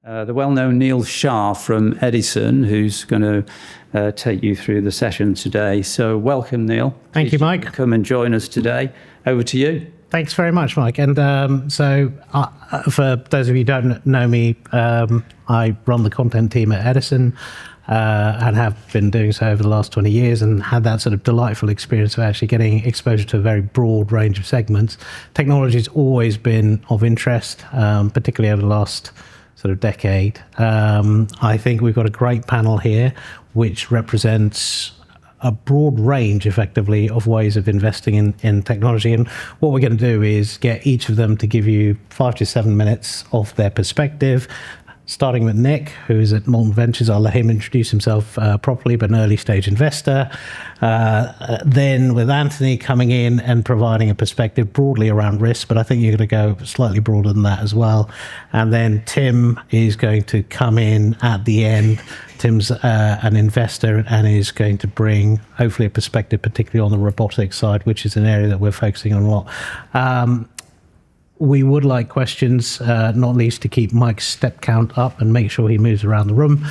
The well-known Neil Shah from Edison, who's going to take you through the session today. So welcome, Neil. Thank you, Mike. Come and join us today. Over to you. Thanks very much, Mike. And for those of you who don't know me, I run the content team at Edison and have been doing so over the last 20 years and had that sort of delightful experience of actually getting exposure to a very broad range of segments. Technology's always been of interest, particularly over the last sort of decade. I think we've got a great panel here, which represents a broad range, effectively, of ways of investing in technology. And what we're going to do is get each of them to give you 5 to 7 minutes of their perspective. Starting with Nick, who's at Molten Ventures. I'll let him introduce himself properly, but an early stage investor. Then with Anthony coming in and providing a perspective broadly around risk, but I think you're going to go slightly broader than that as well. And then Tim is going to come in at the end. Tim's an investor and is going to bring hopefully a perspective, particularly on the robotics side, which is an area that we're focusing on a lot. We would like questions, not least to keep Mike's step count up and make sure he moves around the room.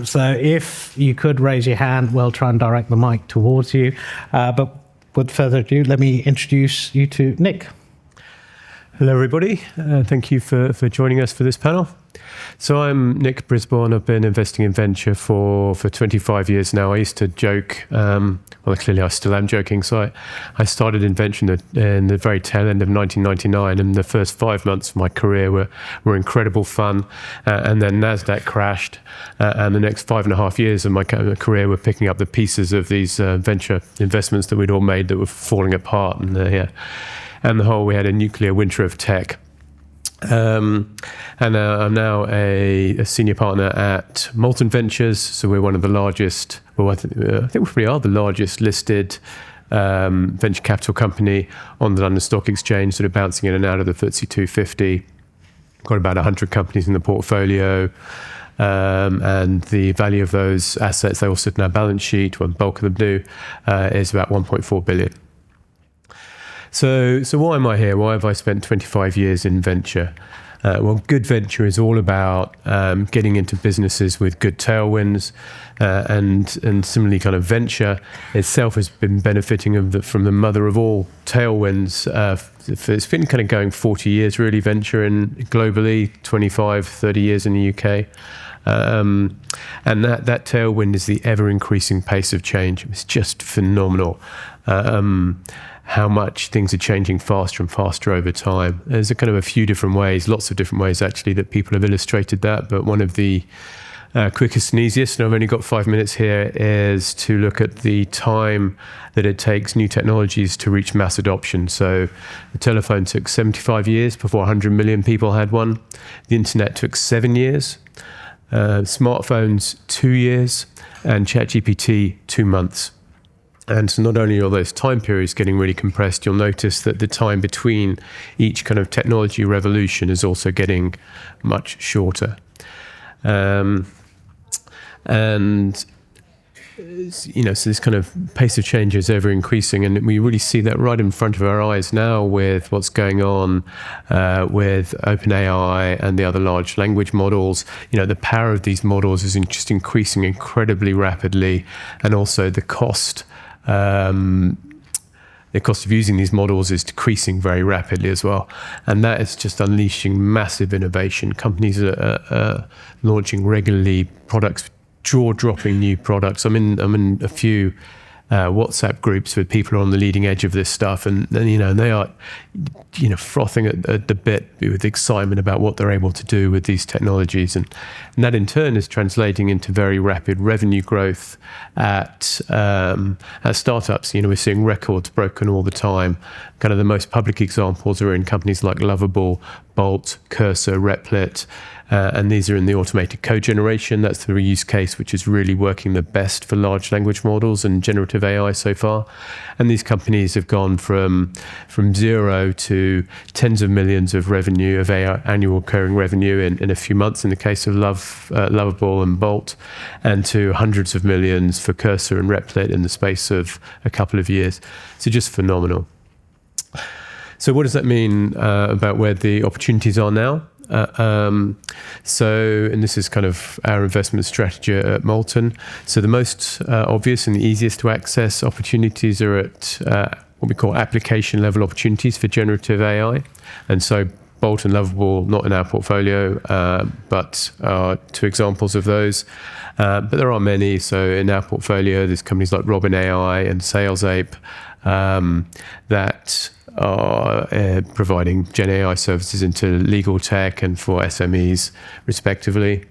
So if you could raise your hand, we'll try and direct the mic towards you. But without further ado, let me introduce you to Nick. Hello, everybody. Thank you for joining us for this panel. So I'm Nick Brisbourne. I've been investing in venture for 25 years now. I used to joke, well, clearly I still am joking. So I started in venture in the very tail end of 1999, and the first 5 months of my career were incredible fun. And then NASDAQ crashed, and the next 5.5 years of my career were picking up the pieces of these venture investments that we'd all made that were falling apart. And we had a nuclear winter of tech. I'm now a senior partner at Molten Ventures. So we're one of the largest, well, I think we probably are the largest listed venture capital company on the London Stock Exchange, sort of bouncing in and out of the FTSE 250. Got about 100 companies in the portfolio. And the value of those assets, they all sit in our balance sheet, well, the bulk of them do, is about 1.4 billion. So why am I here? Why have I spent 25 years in venture? Well, good venture is all about getting into businesses with good tailwinds, and similarly, kind of venture itself has been benefiting from the mother of all tailwinds. It's been kind of going 40 years, really, venture in globally, 25, 30 years in the UK. And that tailwind is the ever-increasing pace of change. It's just phenomenal. How much things are changing faster and faster over time. There's a few different ways, lots of different ways actually, that people have illustrated that, but one of the quickest and easiest, and I've only got 5 minutes here, is to look at the time that it takes new technologies to reach mass adoption. So the telephone took 75 years before 100 million people had one. The internet took 7 years. Smartphones, 2 years, and ChatGPT, 2 months. And so not only are those time periods getting really compressed, you'll notice that the time between each kind of technology revolution is also getting much shorter. So this kind of pace of change is ever increasing, and we really see that right in front of our eyes now with what's going on with OpenAI and the other large language models. The power of these models is just increasing incredibly rapidly, and also the cost of using these models is decreasing very rapidly as well. And that is just unleashing massive innovation. Companies are launching regularly products, jaw-dropping new products. I'm in a few WhatsApp groups with people who are on the leading edge of this stuff, and they are frothing at the bit with excitement about what they're able to do with these technologies, and that in turn is translating into very rapid revenue growth at startups. We're seeing records broken all the time. Kind of the most public examples are in companies like Lovable, Bolt, Cursor, Replit. And these are in the automated code generation. That's the use case which is really working the best for large language models and generative AI so far. And these companies have gone from zero to tens of millions of revenue, of AI, annual recurring revenue in a few months in the case of Lovable and Bolt, and to hundreds of millions for Cursor and Replit in the space of a couple of years. So just phenomenal. So what does that mean about where the opportunities are now? And this is kind of our investment strategy at Molten. So the most obvious and the easiest to access opportunities are at what we call application level opportunities for generative AI. And so Bolt and Lovable, not in our portfolio, but two examples of those. But there are many. So in our portfolio, there's companies like Robin AI and SalesApe that are providing Gen AI services into legal tech and for SMEs, respectively.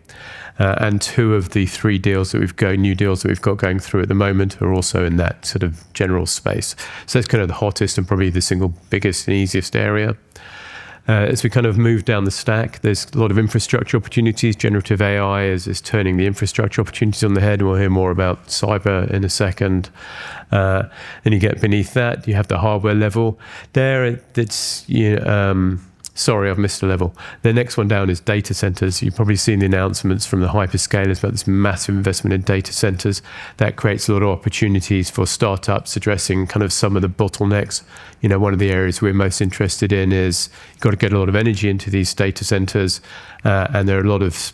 And two of the three new deals that we've got going through at the moment are also in that sort of general space. So that's kind of the hottest and probably the single biggest and easiest area. As we kind of move down the stack, there's a lot of infrastructure opportunities. Generative AI is turning the infrastructure opportunities on the head. We'll hear more about cyber in a second. And you get beneath that, you have the hardware level. There, sorry, I've missed a level. The next one down is data centers. You've probably seen the announcements from the hyperscalers about this massive investment in data centers. That creates a lot of opportunities for startups addressing kind of some of the bottlenecks. One of the areas we're most interested in is you've got to get a lot of energy into these data centers, and there are a lot of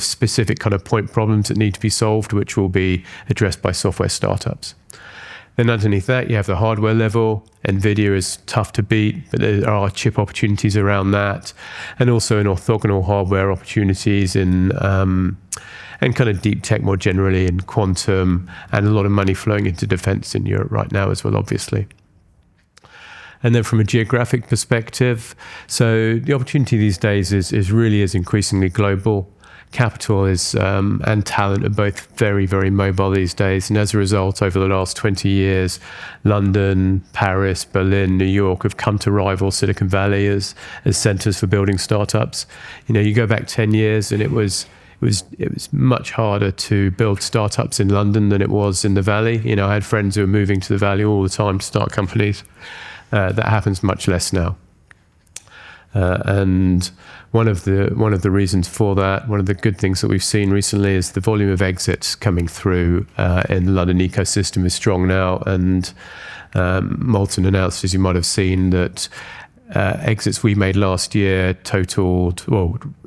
specific kind of point problems that need to be solved, which will be addressed by software startups. Then underneath that, you have the hardware level. NVIDIA is tough to beat, but there are chip opportunities around that. And also in orthogonal hardware opportunities and kind of deep tech more generally in quantum, and a lot of money flowing into defense in Europe right now as well, obviously. And then from a geographic perspective, so the opportunity these days is really increasingly global. Capital and talent are both very, very mobile these days. And as a result, over the last 20 years, London, Paris, Berlin, New York have come to rival Silicon Valley as centers for building startups. You go back 10 years and it was much harder to build startups in London than it was in the Valley. I had friends who were moving to the Valley all the time to start companies. That happens much less now. And one of the reasons for that, one of the good things that we've seen recently is the volume of exits coming through in the London ecosystem is strong now. And Molten announced, as you might have seen, that exits we made last year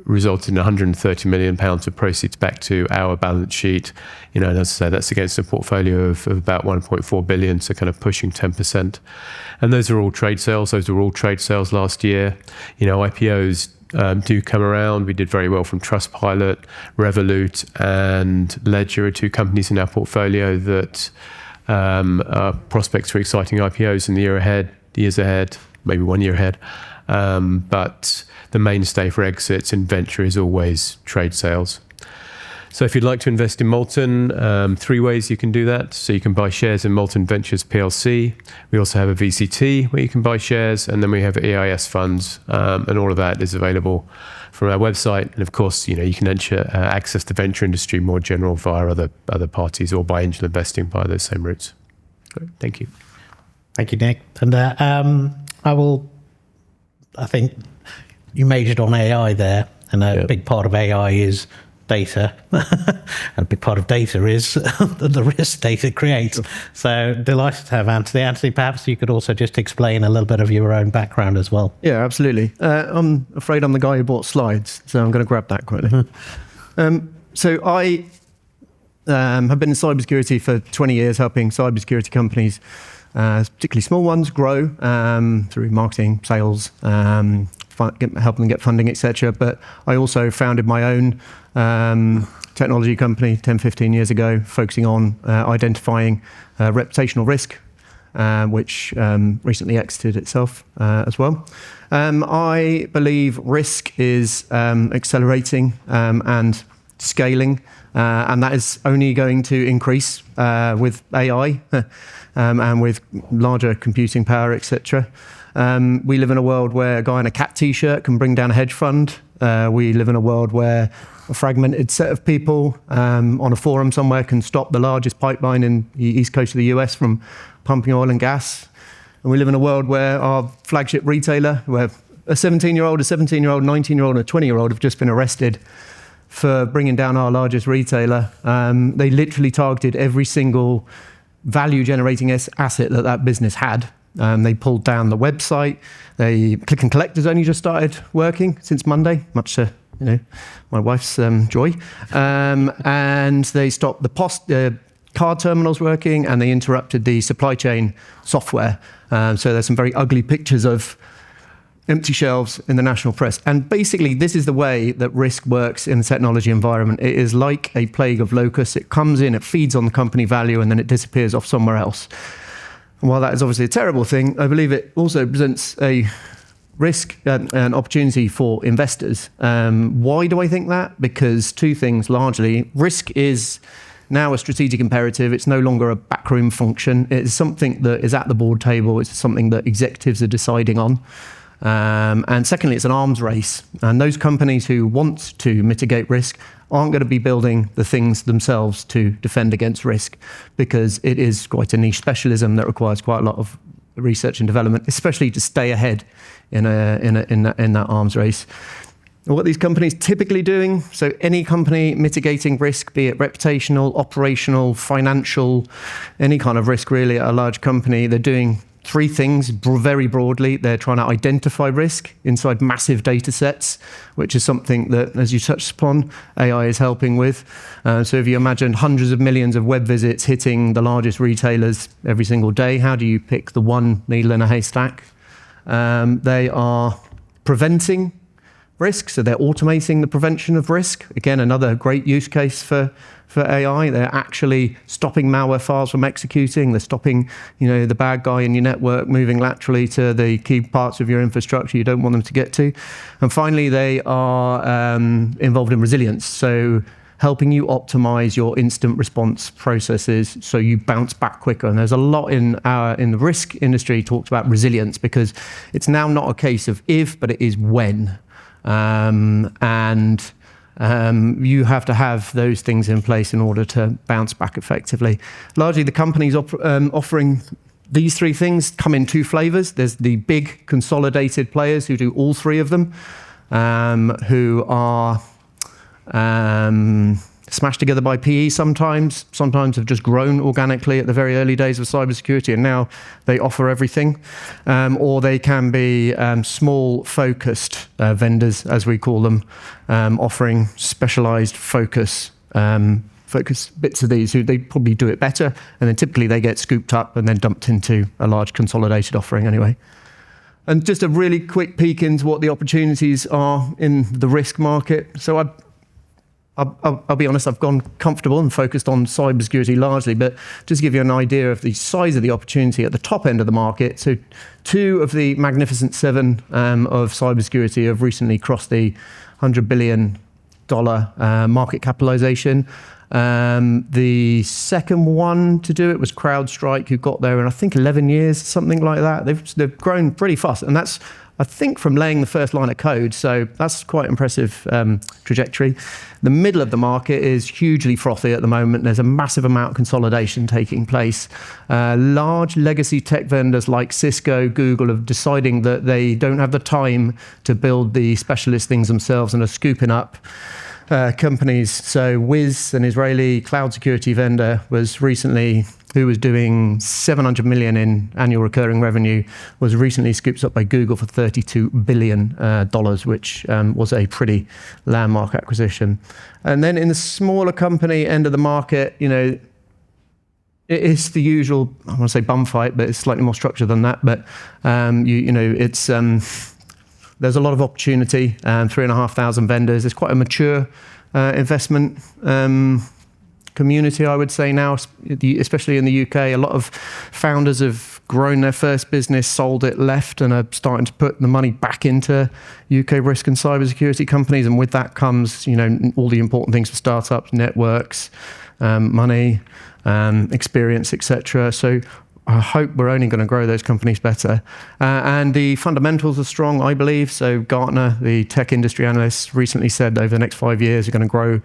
resulted in £130 million of proceeds back to our balance sheet. And as I say, that's against a portfolio of about 1.4 billion, so kind of pushing 10%. And those are all trade sales. Those were all trade sales last year. IPOs do come around. We did very well from Trustpilot, Revolut, and Ledger are two companies in our portfolio that are prospects for exciting IPOs in the years ahead, maybe 1 year ahead. But the mainstay for exits in venture is always trade sales. So if you'd like to invest in Molten, three ways you can do that. So you can buy shares in Molten Ventures PLC. We also have a VCT where you can buy shares, and then we have EIS funds, and all of that is available from our website. And of course, you can access the venture industry more general via other parties or by angel investing via those same routes. Great. Thank you. Thank you, Nick. And I think you majored on AI there, and a big part of AI is data, and a big part of data is the risk data creates. So delighted to have Anthony. Anthony, perhaps you could also just explain a little bit of your own background as well. Yeah, absolutely. I'm afraid I'm the guy who bought slides, so I'm going to grab that quickly. So I have been in cybersecurity for 20 years, helping cybersecurity companies, particularly small ones, grow through marketing, sales, helping them get funding, etc. But I also founded my own technology company 10, 15 years ago, focusing on identifying reputational risk, which recently exited itself as well. I believe risk is accelerating and scaling, and that is only going to increase with AI and with larger computing power, etc. We live in a world where a guy in a cat t-shirt can bring down a hedge fund. We live in a world where a fragmented set of people on a forum somewhere can stop the largest pipeline in the east coast of the US from pumping oil and gas. And we live in a world where our flagship retailer, where a 17-year-old, a 17-year-old, 19-year-old, and a 20-year-old have just been arrested for bringing down our largest retailer. They literally targeted every single value-generating asset that business had They pulled down the website. They click and collect has only just started working since Monday, much to my wife's joy. And they stopped the card terminals working, and they interrupted the supply chain software. So there's some very ugly pictures of empty shelves in the national press. And basically, this is the way that risk works in the technology environment. It is like a plague of locusts. It comes in, it feeds on the company value, and then it disappears off somewhere else. And while that is obviously a terrible thing, I believe it also presents a risk and an opportunity for investors. Why do I think that? Because two things largely. Risk is now a strategic imperative. It's no longer a backroom function. It's something that is at the board table. It's something that executives are deciding on. And secondly, it's an arms race. And those companies who want to mitigate risk aren't going to be building the things themselves to defend against risk, because it is quite a niche specialism that requires quite a lot of research and development, especially to stay ahead in that arms race. What these companies typically doing, so any company mitigating risk, be it reputational, operational, financial, any kind of risk really at a large company, they're doing three things very broadly. They're trying to identify risk inside massive data sets, which is something that, as you touched upon, AI is helping with. So if you imagine hundreds of millions of web visits hitting the largest retailers every single day, how do you pick the one needle in a haystack? They are preventing risk, so they're automating the prevention of risk. Again, another great use case for AI. They're actually stopping malware files from executing. They're stopping, the bad guy in your network moving laterally to the key parts of your infrastructure you don't want them to get to. And finally, they are involved in resilience, so helping you optimize your instant response processes so you bounce back quicker. And there's a lot in the risk industry talks about resilience, because it's now not a case of if, but it is when. You have to have those things in place in order to bounce back effectively. Largely, the companies offering these three things come in two flavors. There's the big consolidated players who do all three of them, who are smashed together by PE sometimes have just grown organically at the very early days of cybersecurity, and now they offer everything. Or they can be small, focused vendors, as we call them, offering specialized focus bits of these, who they probably do it better, and then typically they get scooped up and then dumped into a large consolidated offering anyway. And just a really quick peek into what the opportunities are in the risk market. So I'll be honest, I've gone comfortable and focused on cybersecurity largely, but just to give you an idea of the size of the opportunity at the top end of the market. So two of the magnificent seven of cybersecurity have recently crossed the $100 billion market capitalization. The second one to do it was CrowdStrike, who got there in, I think, 11 years, something like that. They've grown pretty fast, and that's, I think, from laying the first line of code. So that's quite impressive trajectory. The middle of the market is hugely frothy at the moment. There's a massive amount of consolidation taking place. Large legacy tech vendors like Cisco, Google are deciding that they don't have the time to build the specialist things themselves and are scooping up companies. So Wiz, an Israeli cloud security vendor, who was doing 700 million in annual recurring revenue, was recently scooped up by Google for $32 billion, which was a pretty landmark acquisition. And then in the smaller company end of the market, it is the usual, I want to say bum fight, but it's slightly more structured than that. But it's there's a lot of opportunity. 3,500 vendors. It's quite a mature investment community, I would say now, especially in the UK. A lot of founders have grown their first business, sold it, left, and are starting to put the money back into UK risk and cybersecurity companies. And with that comes, all the important things for startups, networks, money, experience, etc. So I hope we're only going to grow those companies better. And the fundamentals are strong, I believe. So Gartner, the tech industry analysts, recently said over the next 5 years are going to grow.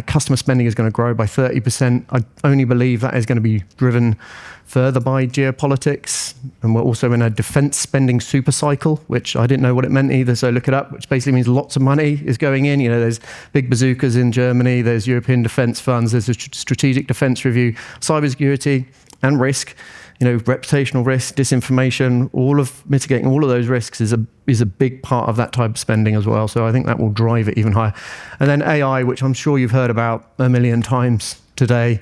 Customer spending is going to grow by 30%. I only believe that is going to be driven further by geopolitics. And we're also in a defense spending super cycle, which I didn't know what it meant either, so look it up, which basically means lots of money is going in. There's big bazookas in Germany, there's European defense funds, there's a strategic defense review, cybersecurity and risk reputational risk, disinformation, mitigating all of those risks is a big part of that type of spending as well. So I think that will drive it even higher. And then AI, which I'm sure you've heard about a million times today,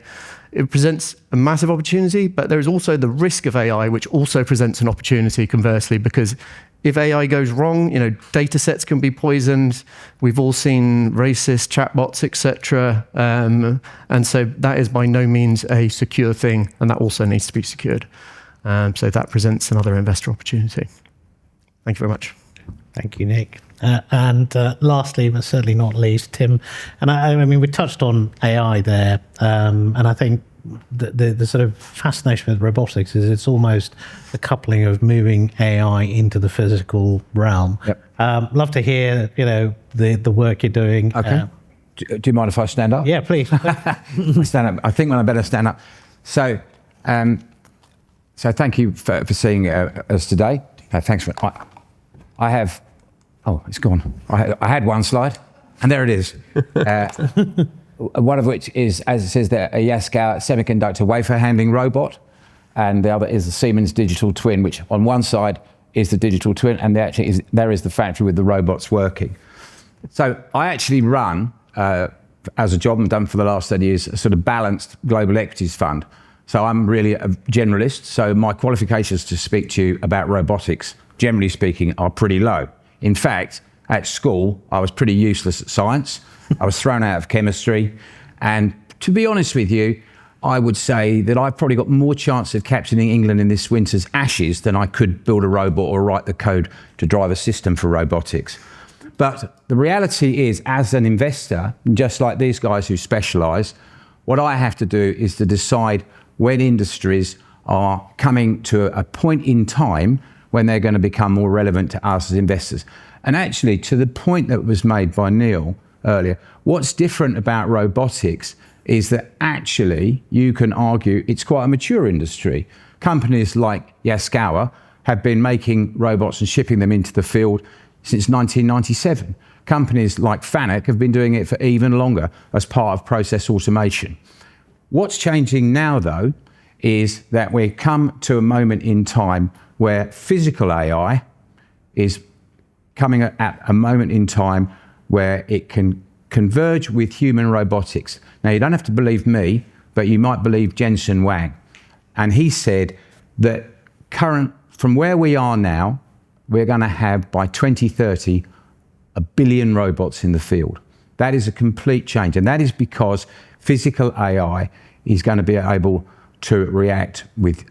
it presents a massive opportunity, but there is also the risk of AI, which also presents an opportunity conversely, because if AI goes wrong, data sets can be poisoned. We've all seen racist chatbots, etc. And so that is by no means a secure thing, and that also needs to be secured. So that presents another investor opportunity. Thank you very much. Thank you, Nick. And lastly, but certainly not least, Tim. And I mean, we touched on AI there, and I think the sort of fascination with robotics is it's almost the coupling of moving AI into the physical realm. Yep. Love to hear, the work you're doing. Okay. Do you mind if I stand up? Yeah, please. Stand up. I think I better stand up. So thank you for seeing us today. Thanks for. I have. Oh, it's gone. I had one slide, and there it is. One of which is, as it says there, a Yaskawa semiconductor wafer handling robot, and the other is the Siemens digital twin, which on one side is the digital twin, and there is the factory with the robots working. So I actually run, as a job I've done for the last 30 years, a sort of balanced global equities fund. So I'm really a generalist. So my qualifications to speak to you about robotics, generally speaking, are pretty low. In fact, at school, I was pretty useless at science. I was thrown out of chemistry. And to be honest with you, I would say that I've probably got more chance of captaining England in this winter's Ashes than I could build a robot or write the code to drive a system for robotics. But the reality is, as an investor, just like these guys who specialise, what I have to do is to decide when industries are coming to a point in time when they're going to become more relevant to us as investors. And actually, to the point that was made by Neil earlier, what's different about robotics is that actually you can argue it's quite a mature industry. Companies like Yaskawa have been making robots and shipping them into the field since 1997. Companies like Fanuc have been doing it for even longer as part of process automation. What's changing now, though, is that we've come to a moment in time where physical AI is coming at a moment in time where it can converge with human robotics. Now, you don't have to believe me, but you might believe Jensen Huang. And he said that from where we are now, we're going to have, by 2030, 1 billion robots in the field. That is a complete change. And that is because physical AI is going to be able to react with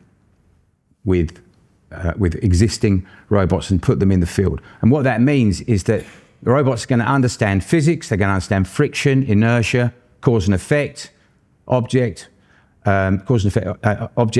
existing robots and put them in the field. And what that means is that the robots are going to understand physics, they're going to understand friction, inertia, cause and effect, objects, and the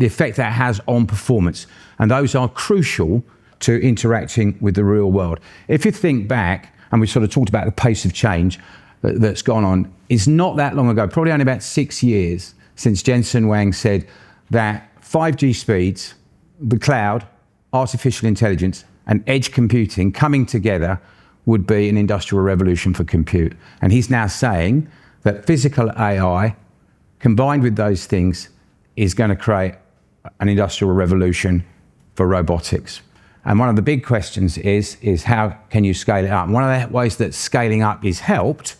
effect that has on performance. And those are crucial to interacting with the real world. If you think back, and we sort of talked about the pace of change that's gone on, it's not that long ago, probably only about 6 years since Jensen Huang said that 5G speeds, the cloud, artificial intelligence, and edge computing coming together would be an industrial revolution for compute. And he's now saying that physical AI, combined with those things, is going to create an industrial revolution for robotics. And one of the big questions is how can you scale it up? And one of the ways that scaling up is helped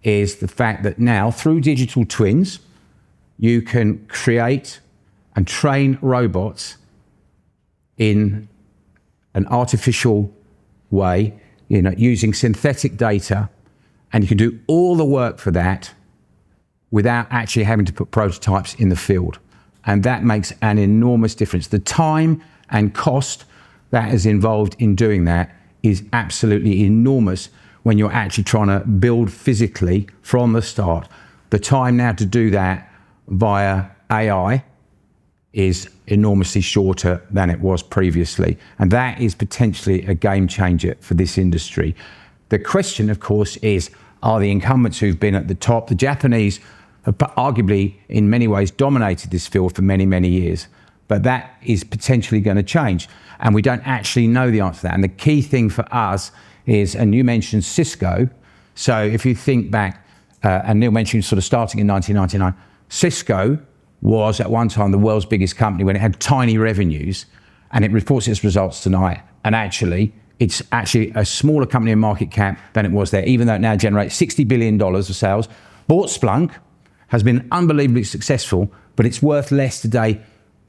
is the fact that now, through digital twins, you can create and train robots in an artificial way, using synthetic data, and you can do all the work for that without actually having to put prototypes in the field. And that makes an enormous difference. The time and cost that is involved in doing that is absolutely enormous when you're actually trying to build physically from the start. The time now to do that via AI is enormously shorter than it was previously. And that is potentially a game changer for this industry. The question, of course, is, are the incumbents who've been at the top, the Japanese have arguably in many ways dominated this field for many, many years, but that is potentially going to change. And we don't actually know the answer to that. And the key thing for us is, and you mentioned Cisco. So if you think back, and Neil mentioned sort of starting in 1999, Cisco was at one time the world's biggest company when it had tiny revenues, and it reports its results tonight. And actually, it's actually a smaller company in market cap than it was there, even though it now generates $60 billion of sales. Bought Splunk, has been unbelievably successful, but it's worth less today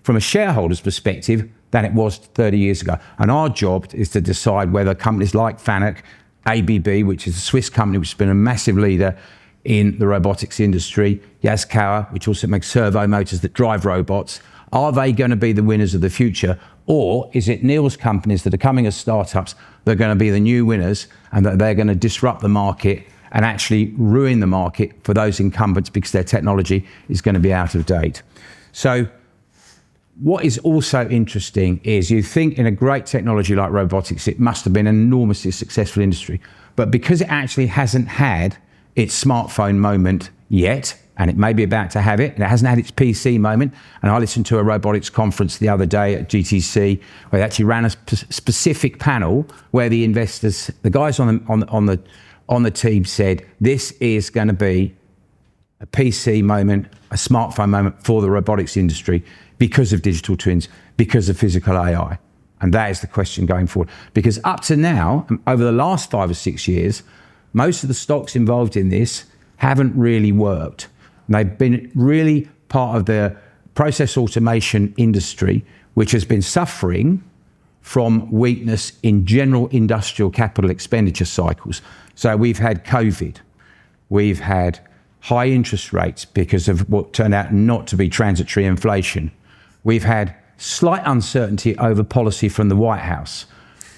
from a shareholder's perspective than it was 30 years ago. And our job is to decide whether companies like Fanuc, ABB, which is a Swiss company which has been a massive leader in the robotics industry, Yaskawa, which also makes servo motors that drive robots, are they going to be the winners of the future? Or is it Neil's companies that are coming as startups that are going to be the new winners and that they're going to disrupt the market and actually ruin the market for those incumbents because their technology is going to be out of date? So what is also interesting is you think in a great technology like robotics, it must have been an enormously successful industry. But because it actually hasn't had its smartphone moment yet, and it may be about to have it, and it hasn't had its PC moment. And I listened to a robotics conference the other day at GTC, where they actually ran a specific panel where the investors, the guys on the team said, this is going to be a PC moment, a smartphone moment for the robotics industry because of digital twins, because of physical AI. And that is the question going forward. Because up to now, over the last 5 or 6 years, most of the stocks involved in this haven't really worked. And they've been really part of the process automation industry, which has been suffering from weakness in general industrial capital expenditure cycles. So we've had COVID, we've had high interest rates because of what turned out not to be transitory inflation. We've had slight uncertainty over policy from the White House.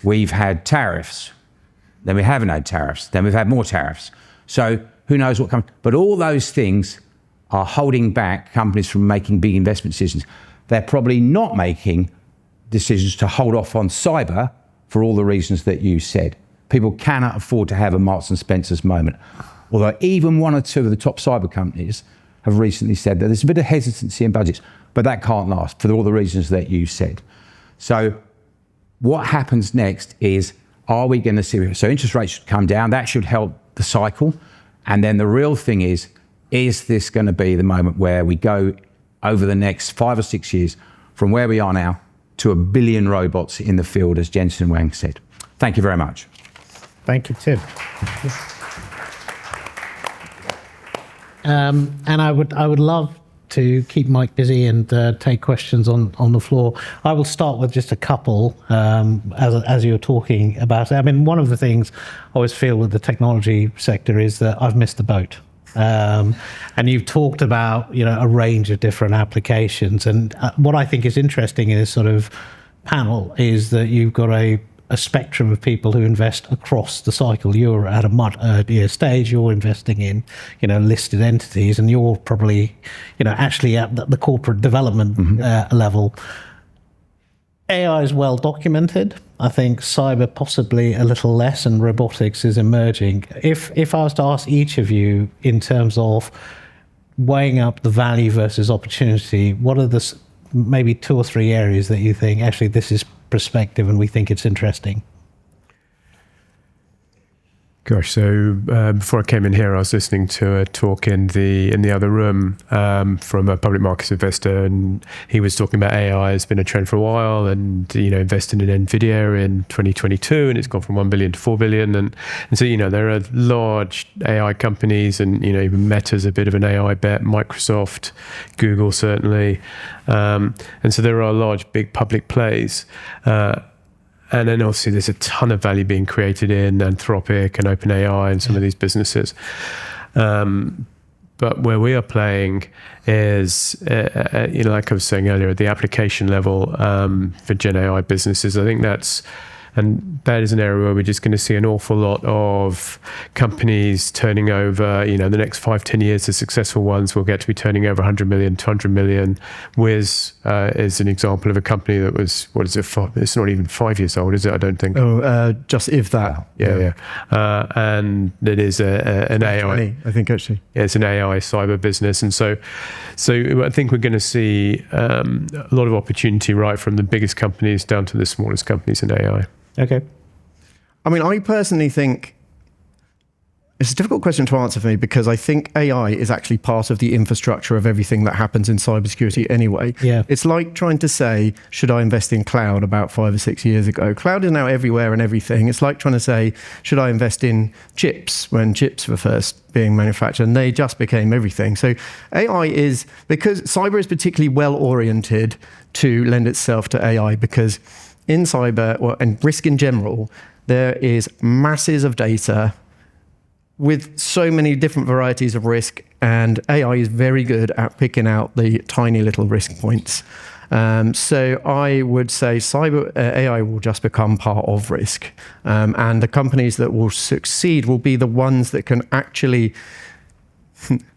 We've had tariffs, then we haven't had tariffs, then we've had more tariffs. So who knows what comes, but all those things are holding back companies from making big investment decisions. They're probably not making decisions to hold off on cyber for all the reasons that you said. People cannot afford to have a Marks and Spencer's moment. Although even one or two of the top cyber companies have recently said that there's a bit of hesitancy in budgets, but that can't last for all the reasons that you said. So what happens next is, are we going to see, so interest rates should come down, that should help the cycle. And then the real thing is this going to be the moment where we go over the next 5 or 6 years from where we are now to 1 billion robots in the field, as Jensen Huang said? Thank you very much. Thank you, Tim. And I would love to keep Mike busy and take questions on the floor. I will start with just a couple as you're talking about it. I mean, one of the things I always feel with the technology sector is that I've missed the boat. And you've talked about, a range of different applications. And what I think is interesting in this sort of panel is that you've got a spectrum of people who invest across the cycle. You're at a much earlier stage. You're investing in, listed entities, and you're probably, actually at the corporate development level. AI is well documented. I think cyber possibly a little less, and robotics is emerging. If I was to ask each of you in terms of weighing up the value versus opportunity, what are the maybe 2 or 3 areas that you think actually this is perspective and we think it's interesting? Gosh, so before I came in here, I was listening to a talk in the other room from a public markets investor, and he was talking about AI has been a trend for a while, and invested in Nvidia in 2022, and it's gone from 1 billion to 4 billion, and so there are large AI companies, and even Meta's a bit of an AI bet, Microsoft, Google certainly, and so there are large big public plays. And then obviously there's a ton of value being created in Anthropic and OpenAI and some of these businesses. But where we are playing is, like I was saying earlier, at the application level for Gen AI businesses. I think that is an area where we're just going to see an awful lot of companies turning over, the next 5-10 years, the successful ones will get to be turning over 100 million, 200 million. Wiz is an example of a company that was, it's not even 5 years old, is it? I don't think. Just if that. Yeah. And it is an AI. I think actually. Yeah, it's an AI cyber business. And so I think we're going to see a lot of opportunity right from the biggest companies down to the smallest companies in AI. Okay. I mean, I personally think It's a difficult question to answer for me because I think AI is actually part of the infrastructure of everything that happens in cybersecurity anyway. Yeah. It's like trying to say, should I invest in cloud about 5 or 6 years ago? Cloud is now everywhere and everything. It's like trying to say, should I invest in chips when chips were first being manufactured? And they just became everything. So AI is, because cyber is particularly well oriented to lend itself to AI, because in cyber, and risk in general, there is masses of data with so many different varieties of risk, and AI is very good at picking out the tiny little risk points. So I would say cyber AI will just become part of risk, and the companies that will succeed will be the ones that can actually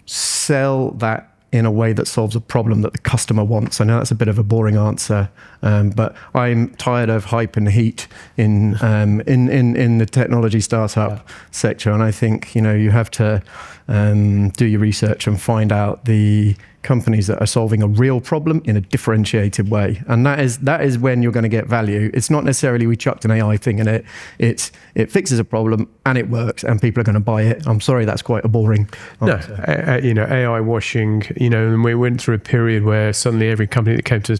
sell that in a way that solves a problem that the customer wants. I know that's a bit of a boring answer, but I'm tired of hype and heat in the technology startup sector, and I think you have to do your research and find out the companies that are solving a real problem in a differentiated way, and that is when you're going to get value. It's not necessarily we chucked an AI thing in it. It fixes a problem and it works and people are going to buy it. I'm sorry, that's quite a boring answer. No, AI washing. And we went through a period where suddenly every company that came to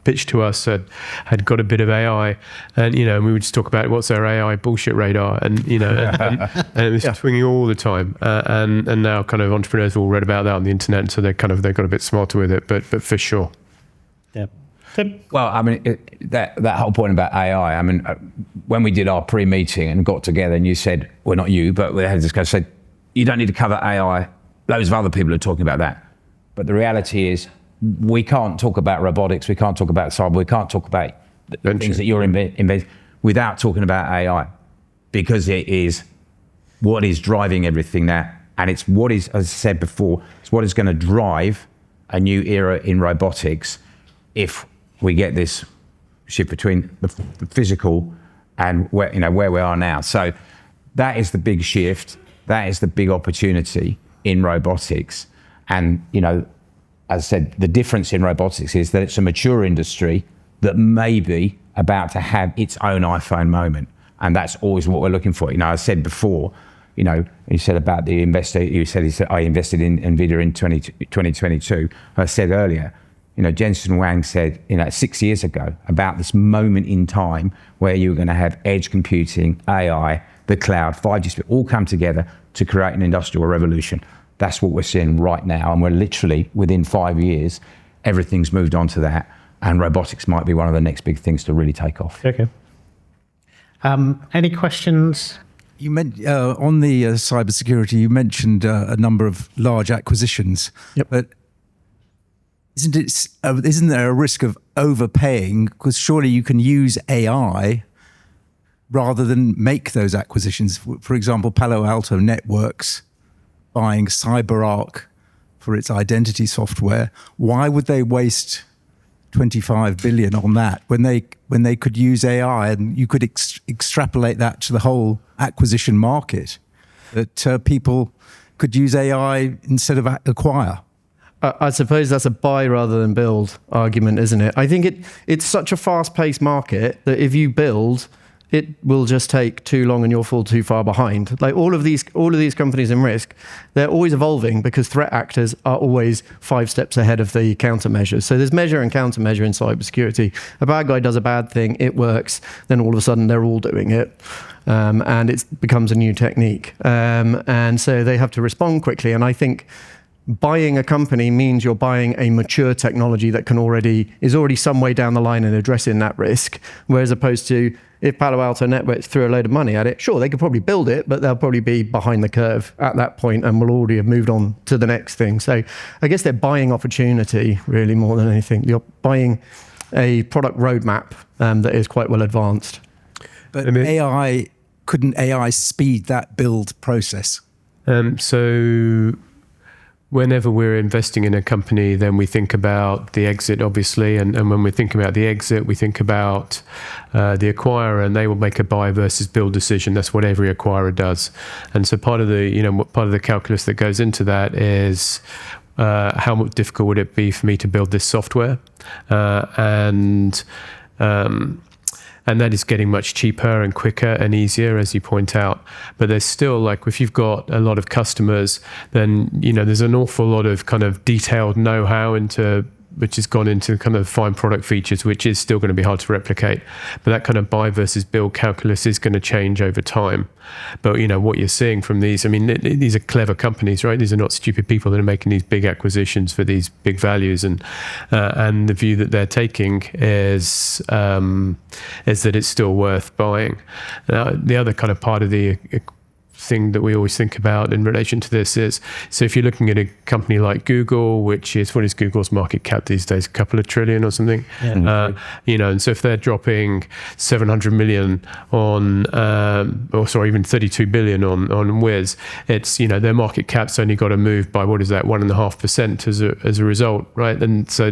pitch to us had got a bit of AI, and we would just talk about what's our AI bullshit radar, and and it was swinging all the time, and now kind of entrepreneurs have all read about that on the internet, so they've got a bit smarter with it, but for sure. Yeah. Well, I mean, that whole point about AI, I mean, when we did our pre-meeting and got together and you said, well, not you, but we had this guy said, you don't need to cover AI. Loads of other people are talking about that. But the reality is we can't talk about robotics, we can't talk about cyber, we can't talk about the things that you're inventing without talking about AI, because it is what is driving everything now. And it's what is, as I said before, it's what is going to drive a new era in robotics if we get this shift between the physical and where we are now. So that is the big shift. That is the big opportunity in robotics. And, as I said, the difference in robotics is that it's a mature industry that may be about to have its own iPhone moment. And that's always what we're looking for. I said before, you said about the investor, he said I invested in NVIDIA in 2022. I said earlier, Jensen Huang said, 6 years ago about this moment in time where you were going to have edge computing, AI, the cloud, 5G, all come together to create an industrial revolution. That's what we're seeing right now. And we're literally, within 5 years, everything's moved on to that. And robotics might be one of the next big things to really take off. Okay. Any questions? You meant on the cybersecurity, you mentioned a number of large acquisitions. Yep. But isn't there a risk of overpaying? Because surely you can use AI rather than make those acquisitions. For example, Palo Alto Networks buying CyberArk for its identity software. Why would they waste 25 billion on that when they could use AI, and you could extrapolate that to the whole acquisition market, that people could use AI instead of acquire? I suppose that's a buy rather than build argument, isn't it? I think it's such a fast-paced market that if you build, it will just take too long and you'll fall too far behind. Like all of these companies in risk, they're always evolving because threat actors are always 5 steps ahead of the countermeasures. So there's measure and countermeasure in cybersecurity. A bad guy does a bad thing, it works, then all of a sudden they're all doing it. And it becomes a new technique. And so they have to respond quickly. And I think buying a company means you're buying a mature technology that is already some way down the line in addressing that risk, whereas opposed to if Palo Alto Networks threw a load of money at it, sure, they could probably build it, but they'll probably be behind the curve at that point and will already have moved on to the next thing. So I guess they're buying opportunity really more than anything. You're buying a product roadmap that is quite well advanced. But couldn't AI speed that build process? So whenever we're investing in a company, then we think about the exit, obviously. And when we think about the exit, we think about the acquirer, and they will make a buy versus build decision. That's what every acquirer does. And so part of the calculus that goes into that is how difficult would it be for me to build this software? And and that is getting much cheaper and quicker and easier, as you point out. But there's still, like, if you've got a lot of customers, then there's an awful lot of kind of detailed know-how which has gone into kind of fine product features, which is still going to be hard to replicate. But that kind of buy versus build calculus is going to change over time. But what you're seeing from these, I mean, these are clever companies, right? These are not stupid people that are making these big acquisitions for these big values, and the view that they're taking is that it's still worth buying. The other kind of part of the thing that we always think about in relation to this is, so if you're looking at a company like Google, which is, what is Google's market cap these days, a couple of trillion or something, and so if they're dropping 700 million on even 32 billion on Wiz, it's their market cap's only got to move by, what is that, 1.5% as a result, right? And so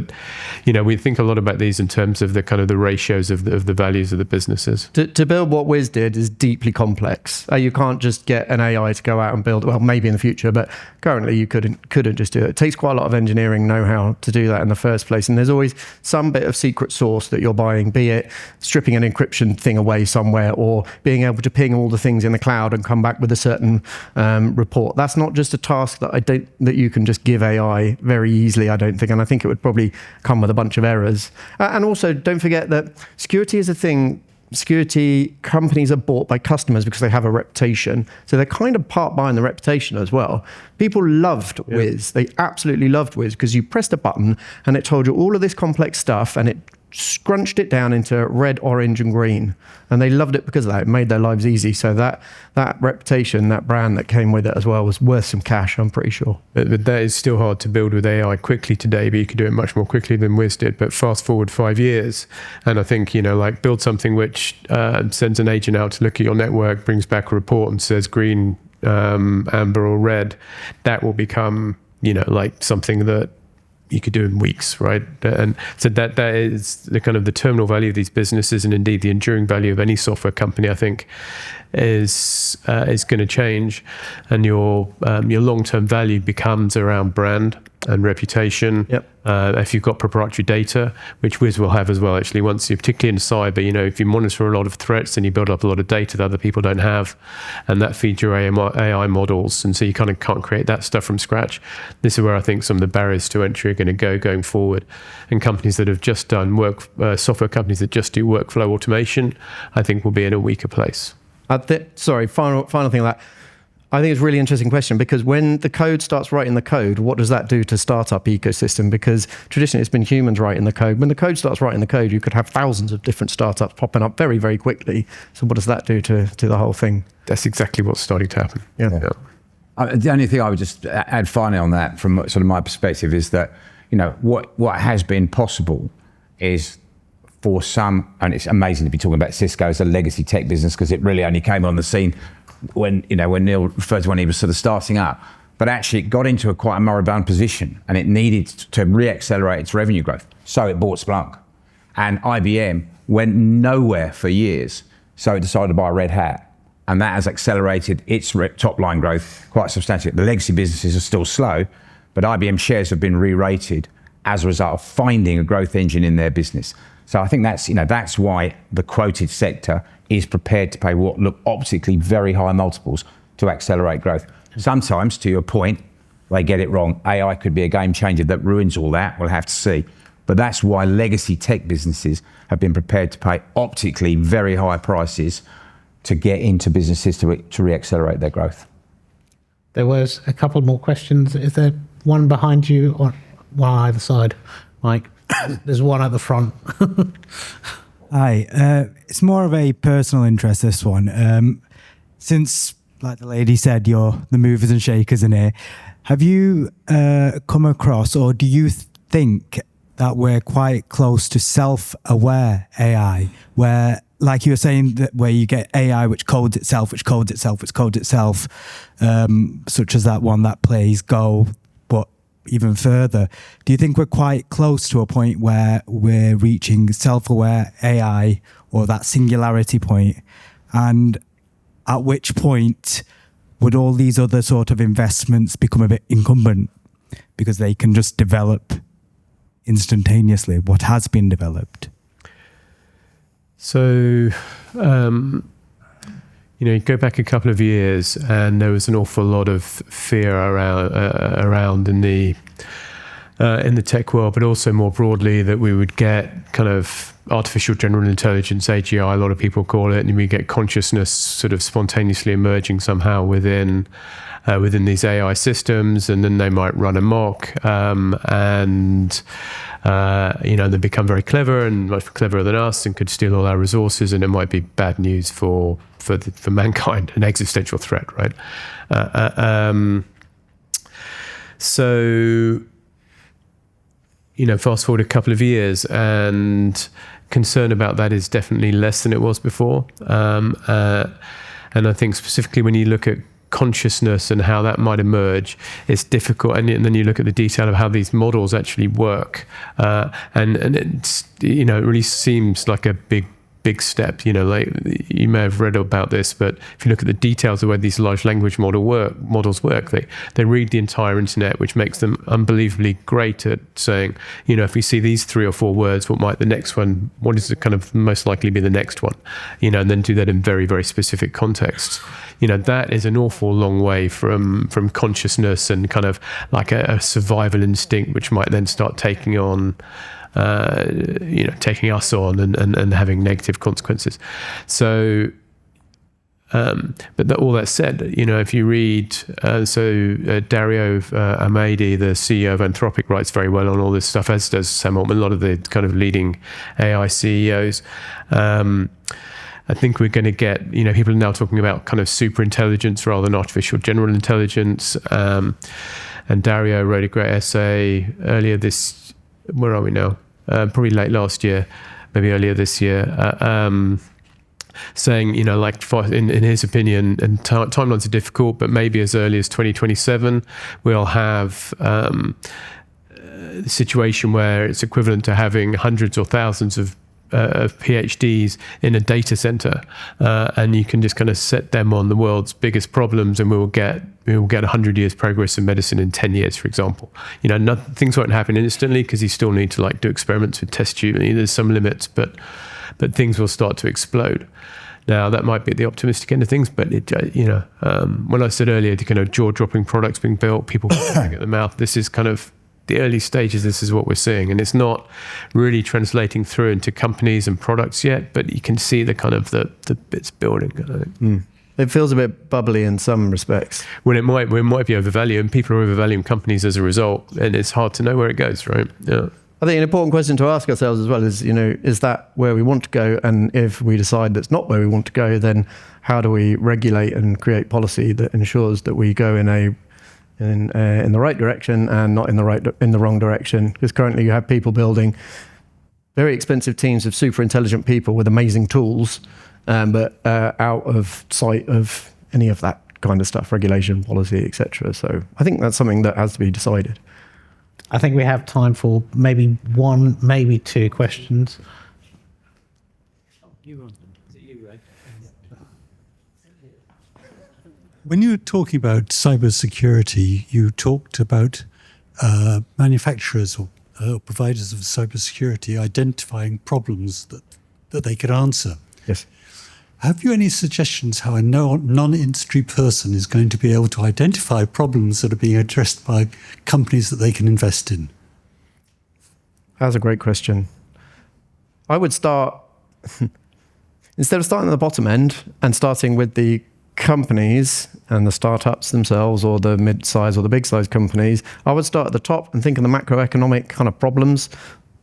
we think a lot about these in terms of the kind of the ratios of the values of the businesses. To build what Wiz did is deeply complex. You can't just get an AI to go out and build, well, maybe in the future, but currently you couldn't just do it. It takes quite a lot of engineering know-how to do that in the first place, and there's always some bit of secret sauce that you're buying, be it stripping an encryption thing away somewhere, or being able to ping all the things in the cloud and come back with a certain report. That's not just a task that you can just give AI very easily, I don't think, and I think it would probably come with a bunch of errors. And also, don't forget that security is a thing. Security companies are bought by customers because they have a reputation. So they're kind of part buying the reputation as well. People loved Wiz. They absolutely loved Wiz because you pressed a button and it told you all of this complex stuff, and it scrunched it down into red, orange, and green. And they loved it because of that. It made their lives easy. So that reputation, that brand that came with it as well, was worth some cash, I'm pretty sure. But that is still hard to build with AI quickly today, but you could do it much more quickly than Wiz did. But fast forward 5 years, and I think, like, build something which sends an agent out to look at your network, brings back a report and says green, amber, or red. That will become, like something that you could do in weeks, right? And so that is the kind of the terminal value of these businesses, and indeed the enduring value of any software company, I think, is going to change, and your long-term value becomes around brand and reputation. Yep. If you've got proprietary data, which Wiz will have as well, actually, once you, particularly in cyber, if you monitor a lot of threats and you build up a lot of data that other people don't have, and that feeds your AI models, and so you kind of can't create that stuff from scratch. This is where I think some of the barriers to entry are going to go going forward. And companies that have just done software companies that just do workflow automation, I think will be in a weaker place. Final thing on that. I think it's a really interesting question, because when the code starts writing the code, what does that do to startup ecosystem? Because traditionally it's been humans writing the code. When the code starts writing the code, you could have thousands of different startups popping up very, very quickly. So what does that do to the whole thing? That's exactly what's starting to happen. Yeah. The only thing I would just add finally on that, from sort of my perspective, is that what has been possible is, for some, and it's amazing to be talking about Cisco as a legacy tech business, because it really only came on the scene when Neil referred to when he was sort of starting up, but actually it got into quite a moribund position, and it needed to re-accelerate its revenue growth. So it bought Splunk, and IBM went nowhere for years, so it decided to buy Red Hat, and that has accelerated its top line growth quite substantially. The legacy businesses are still slow, but IBM shares have been re-rated as a result of finding a growth engine in their business. So I think that's why the quoted sector is prepared to pay what look optically very high multiples to accelerate growth. Sometimes, to your point, they get it wrong. AI could be a game changer that ruins all that. We'll have to see. But that's why legacy tech businesses have been prepared to pay optically very high prices to get into businesses to re-accelerate their growth. There was a couple more questions. Is there one behind you or one on either side, Mike? There's one at the front. Hi, it's more of a personal interest, this one. Since, like the lady said, you're the movers and shakers in here, have you come across, or do you think that we're quite close to self-aware AI, where, like you were saying, that where you get AI which codes itself, such as that one that plays Go, but even further, do you think we're quite close to a point where we're reaching self-aware AI, or that singularity point? And at which point would all these other sort of investments become a bit incumbent, because they can just develop instantaneously what has been developed? So, you go back a couple of years, and there was an awful lot of fear around in the tech world, but also more broadly that we would get kind of artificial general intelligence, AGI, a lot of people call it, and we get consciousness sort of spontaneously emerging somehow within these AI systems, and then they might run amok, and they become very clever and much cleverer than us, and could steal all our resources, and it might be bad news for mankind, an existential threat, right? So, fast forward a couple of years, and concern about that is definitely less than it was before. And I think specifically when you look at consciousness and how that might emerge, it's difficult. And then you look at the detail of how these models actually work, and it's it really seems like a big step. Like you may have read about this, but if you look at the details of where these large language models work, they read the entire internet, which makes them unbelievably great at saying, if we see these 3 or 4 words, what is the kind of most likely be the next one, and then do that in very, very specific contexts. That is an awful long way from consciousness and kind of like a survival instinct, which might then start taking on taking us on and having negative consequences. So, but all that said, if you read, Dario Amadi, the CEO of Anthropic, writes very well on all this stuff, as does Sam Altman, a lot of the kind of leading AI CEOs. I think we're going to get, people are now talking about kind of super intelligence rather than artificial general intelligence. And Dario wrote a great essay earlier where are we now? Probably late last year, maybe earlier this year, saying, in his opinion, and timelines are difficult, but maybe as early as 2027, we'll have a situation where it's equivalent to having hundreds or thousands of PhDs in a data center, and you can just kind of set them on the world's biggest problems, and we will get 100 years progress in medicine in 10 years, for example. Things won't happen instantly because you still need to do experiments with test tube. There's some limits, but things will start to explode. Now that might be the optimistic end of things, but when I said earlier, the kind of jaw-dropping products being built, people foaming at the mouth, this is kind of the early stages. This is what we're seeing, and it's not really translating through into companies and products yet, but you can see the kind of the bits building. It feels a bit bubbly in some respects. Well, it might be overvalued, and people are overvaluing companies as a result, and it's hard to know where it goes, right? Yeah. I think an important question to ask ourselves as well is, is that where we want to go? And if we decide that's not where we want to go, then how do we regulate and create policy that ensures that we go in the right direction and not in the wrong direction? Because currently you have people building very expensive teams of super intelligent people with amazing tools, but out of sight of any of that kind of stuff, regulation, policy, etc. So I think that's something that has to be decided. I think we have time for maybe 1, maybe 2 questions. When you were talking about cybersecurity, you talked about manufacturers or providers of cybersecurity identifying problems that they could answer. Yes. Have you any suggestions how a non-industry person is going to be able to identify problems that are being addressed by companies that they can invest in? That's a great question. I would start, instead of starting at the bottom end and starting with the companies and the startups themselves, or the mid-size or the big-size companies, I would start at the top and think of the macroeconomic kind of problems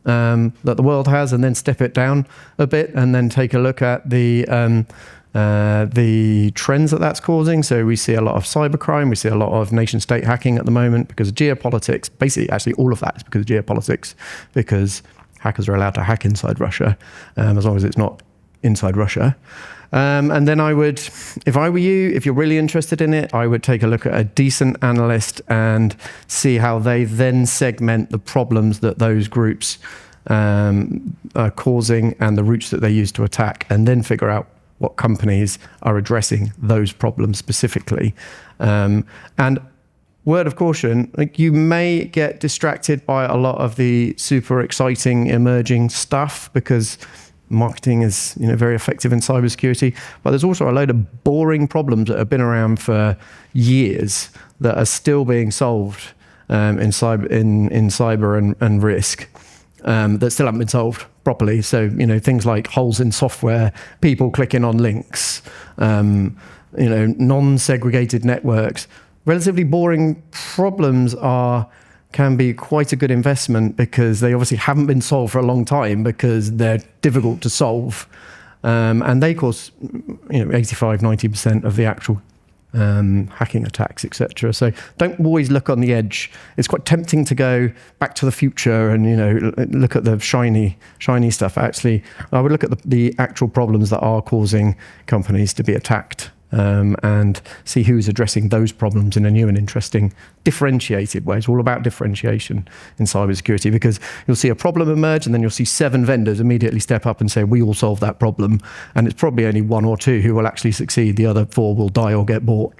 that the world has, and then step it down a bit, and then take a look at the trends that's causing. So we see a lot of cybercrime, we see a lot of nation-state hacking at the moment because of geopolitics. Basically, actually, all of that is because of geopolitics, because hackers are allowed to hack inside Russia, as long as it's not inside Russia. And then I would, if I were you, if you're really interested in it, I would take a look at a decent analyst and see how they then segment the problems that those groups are causing and the routes that they use to attack, and then figure out what companies are addressing those problems specifically. And word of caution, you may get distracted by a lot of the super exciting emerging stuff, because marketing is very effective in cybersecurity, but there's also a load of boring problems that have been around for years that are still being solved in cyber and risk that still haven't been solved properly. So things like holes in software, people clicking on links, non-segregated networks. Relatively boring problems can be quite a good investment because they obviously haven't been solved for a long time because they're difficult to solve. And they cause 85-90% of the actual hacking attacks, etc. So don't always look on the edge. It's quite tempting to go back to the future and look at the shiny stuff. Actually, I would look at the actual problems that are causing companies to be attacked. And see who's addressing those problems in a new and interesting, differentiated way. It's all about differentiation in cybersecurity, because you'll see a problem emerge and then you'll see 7 vendors immediately step up and say, we will solve that problem. And it's probably only 1 or 2 who will actually succeed. The other 4 will die or get bought.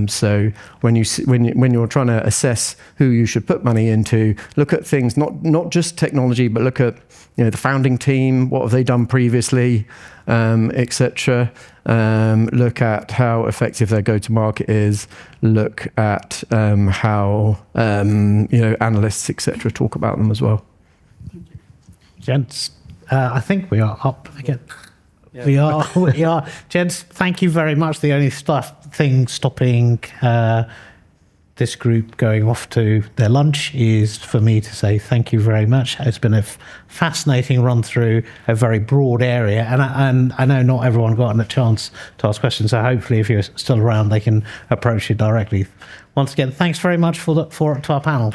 So when you're trying to assess who you should put money into, look at things, not just technology, but look at the founding team, what have they done previously, etc. Look at how effective their go-to-market is. Look at how analysts, etc., talk about them as well. Gents, I think we are up again. Yeah. We are. Gents, thank you very much. The only thing stopping this group going off to their lunch is for me to say thank you very much. It's been a fascinating run through a very broad area, and I know not everyone got a chance to ask questions, so hopefully if you're still around they can approach you directly. Once again, thanks very much to our panel.